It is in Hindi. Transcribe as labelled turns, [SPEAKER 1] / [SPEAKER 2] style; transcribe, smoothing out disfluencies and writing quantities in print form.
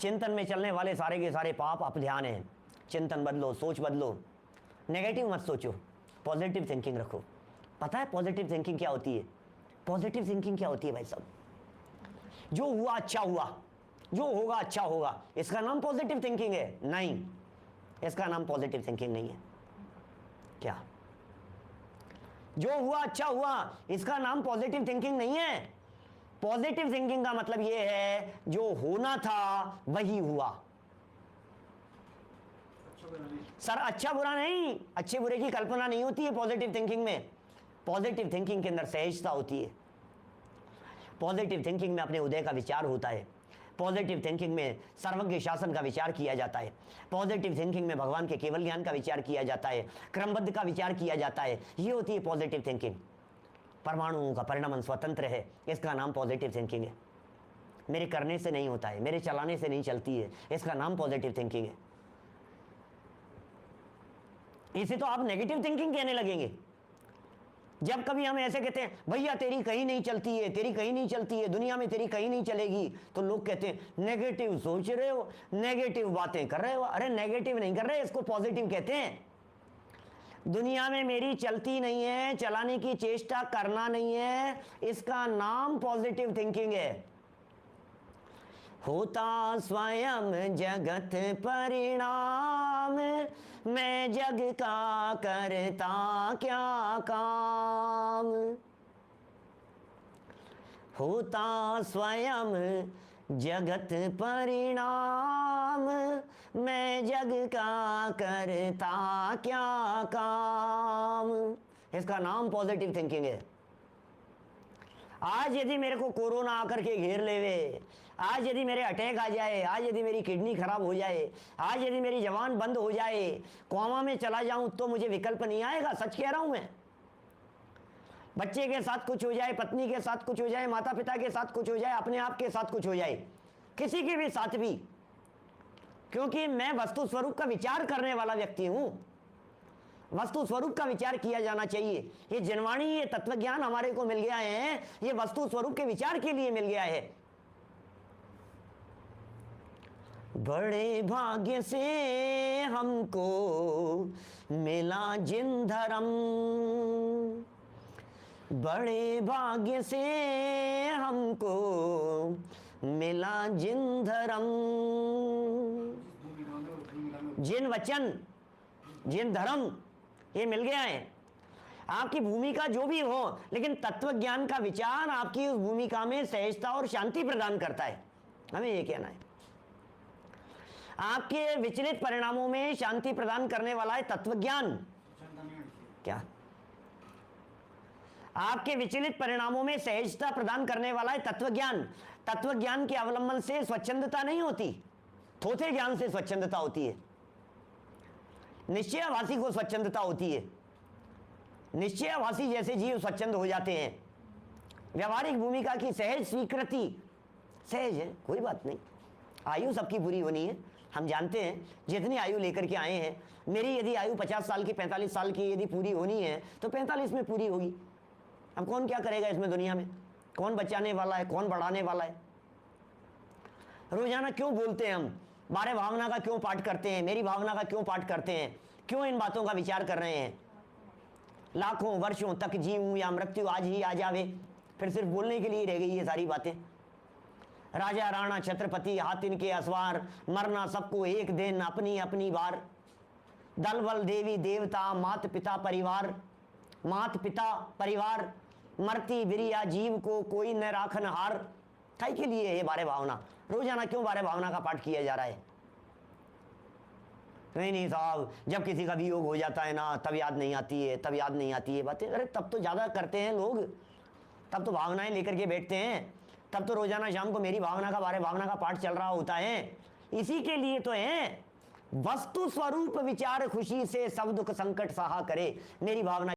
[SPEAKER 1] चिंतन में चलने वाले सारे के सारे पाप आप ध्यान है। चिंतन बदलो, सोच बदलो, नेगेटिव मत सोचो, पॉजिटिव थिंकिंग रखो। पता है पॉजिटिव थिंकिंग क्या होती है? पॉजिटिव थिंकिंग क्या होती है भाई साहब? जो हुआ अच्छा हुआ, जो होगा अच्छा होगा, इसका नाम पॉजिटिव थिंकिंग है? नहीं, इसका नाम पॉजिटिव थिंकिंग नहीं है। क्या? जो हुआ अच्छा हुआ, इसका नाम पॉजिटिव थिंकिंग नहीं है। पॉजिटिव थिंकिंग का मतलब यह है जो होना था वही हुआ। सर अच्छा बुरा नहीं, अच्छे बुरे की कल्पना नहीं होती है पॉजिटिव थिंकिंग में। पॉजिटिव थिंकिंग के अंदर सहजता होती है। पॉजिटिव थिंकिंग में अपने उदय का विचार होता है। पॉजिटिव थिंकिंग में सर्वज्ञ शासन का विचार किया जाता है। पॉजिटिव थिंकिंग में भगवान के केवल ज्ञान का विचार किया जाता है, क्रमबद्ध का विचार किया जाता है। ये होती है पॉजिटिव थिंकिंग। परमाणुओं का परिणाम स्वतंत्र है, इसका नाम पॉजिटिव थिंकिंग है। मेरे करने से नहीं होता है, मेरे चलाने से नहीं चलती है, इसका नाम पॉजिटिव थिंकिंग है। इसे तो आप नेगेटिव थिंकिंग कहने लगेंगे। जब कभी हम ऐसे कहते हैं भैया तेरी कहीं नहीं चलती है, तेरी कहीं नहीं चलती है, दुनिया में तेरी कहीं नहीं चलेगी, तो लोग कहते हैं नेगेटिव सोच रहे हो, नेगेटिव बातें कर रहे हो। अरे नेगेटिव नहीं कर रहे, इसको पॉजिटिव कहते हैं। दुनिया में मेरी चलती नहीं है, चलाने की चेष्टा करना नहीं है, इसका नाम पॉजिटिव थिंकिंग है। होता स्वयं जगत परिणाम, मैं जग का करता क्या काम। होता स्वयं जगत परिणाम, मैं जग का करता क्या काम। इसका नाम पॉजिटिव थिंकिंग है। आज यदि मेरे को कोरोना आकर के घेर लेवे, आज यदि मेरे अटैक आ जाए, आज यदि मेरी किडनी खराब हो जाए, आज यदि मेरी जवान बंद हो जाए, कोमा में चला जाऊं, तो मुझे विकल्प नहीं आएगा। सच कह रहा हूं मैं। बच्चे के साथ कुछ हो जाए, पत्नी के साथ कुछ हो जाए, माता पिता के साथ कुछ हो जाए, अपने आप के साथ कुछ हो जाए, किसी के भी साथ भी, क्योंकि मैं वस्तु स्वरूप का विचार करने वाला व्यक्ति हूं। वस्तु स्वरूप का विचार किया जाना चाहिए। ये जनवाणी, ये तत्व ज्ञान हमारे को मिल गया है, ये वस्तु स्वरूप के विचार के लिए मिल गया है। बड़े भाग्य से हमको मिला जिन धर्म, बड़े भाग्य से हमको मिला जिन धर्म। जिन वचन, जिन धर्म, ये मिल गया है। आपकी भूमिका जो भी हो, लेकिन तत्व ज्ञान का विचार आपकी उस भूमिका में सहजता और शांति प्रदान करता है। हमें ये कहना है, आपके विचलित परिणामों में शांति प्रदान करने वाला है तत्व ज्ञान। क्या? आपके विचलित परिणामों में सहजता प्रदान करने वाला है तत्व ज्ञान। तत्व ज्ञान के अवलंबन से स्वच्छंदता नहीं होती, थोथे ज्ञान से स्वच्छंदता होती है। निश्चयाभासी को स्वच्छंदता होती है। निश्चयाभासी जैसे जीव स्वच्छंद हो जाते हैं। व्यवहारिक भूमिका की सहज स्वीकृति, सहज है, कोई बात नहीं। आयु सबकी पूरी होनी है, हम जानते हैं। जितनी आयु लेकर के आए हैं, मेरी यदि आयु 50 साल की, 45 साल की यदि पूरी होनी है, तो 45 में पूरी होगी। अब कौन क्या करेगा इसमें? दुनिया में कौन बचाने वाला है, कौन बढ़ाने वाला है? रोजाना क्यों बोलते हैं हम? बारे भावना का क्यों पाठ करते हैं? मेरी भावना का क्यों पाठ करते हैं? क्यों इन बातों का विचार कर रहे हैं? लाखों वर्षों तक जीऊं या मृत्यु आज ही आ जावे, फिर सिर्फ बोलने के लिए रह गई ये सारी बातें। राजा राणा छत्रपति हाथ इनके असवार, मरना सबको एक दिन अपनी अपनी बार। दल बल देवी देवता मात पिता परिवार, मात पिता परिवार, मरती बिरिया जीव को कोई न राखन हार। काहे के लिए है बारे भावना? रोजाना क्यों बारे भावना का पाठ किया जा रहा है? नहीं साहब, जब किसी का वियोग हो जाता है ना, तब याद नहीं आती है, तब याद नहीं आती है बातें। अरे तब तो ज्यादा करते हैं लोग, तब तो भावनाएं लेकर के बैठते हैं, तब तो रोजाना शाम को मेरी भावना का, बारे भावना का पाठ चल रहा होता है। इसी के लिए तो है। वस्तु स्वरूप विचार खुशी से सब दुख संकट सहा करे, मेरी भावना